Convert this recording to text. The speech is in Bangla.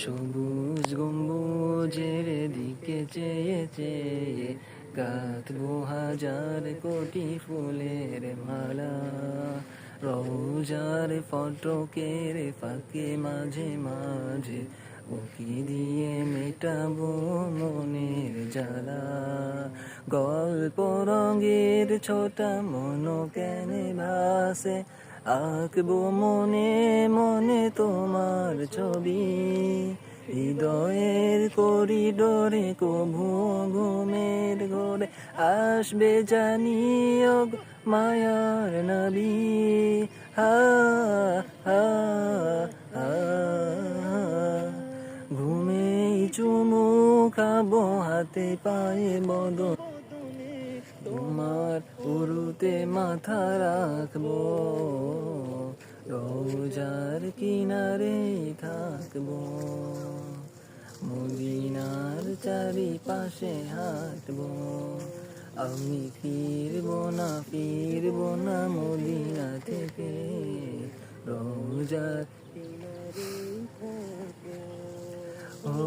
সবুজ গম্বুজের দিকে চেয়ে চেয়ে গাঁথবো হাজার কোটি ফুলের মালা। রোজার ফটকের ফাঁকে মাঝে মাঝে উকি দিয়ে মেটাবো মনের জ্বালা। গল্প রঙের ছোটা মনো কেনে ভাসে, আঁকবো মনে মনে তোমার ছবি। হৃদয়ের করিডোরে কভু ঘুমের ঘোরে আসবে জানিও গো মায়ার নবী। হা হা হা ঘুমেই চুমু খাবো হাতে পায়ে বদন, তোমার উরুতে মাথা রাখবো, রোজার কিনারে থাকবো, মদিনার চারিপাশে হাঁটবো। আমি ফিরবো না মদিনা থেকে, রোজার কিনারে থাকবো।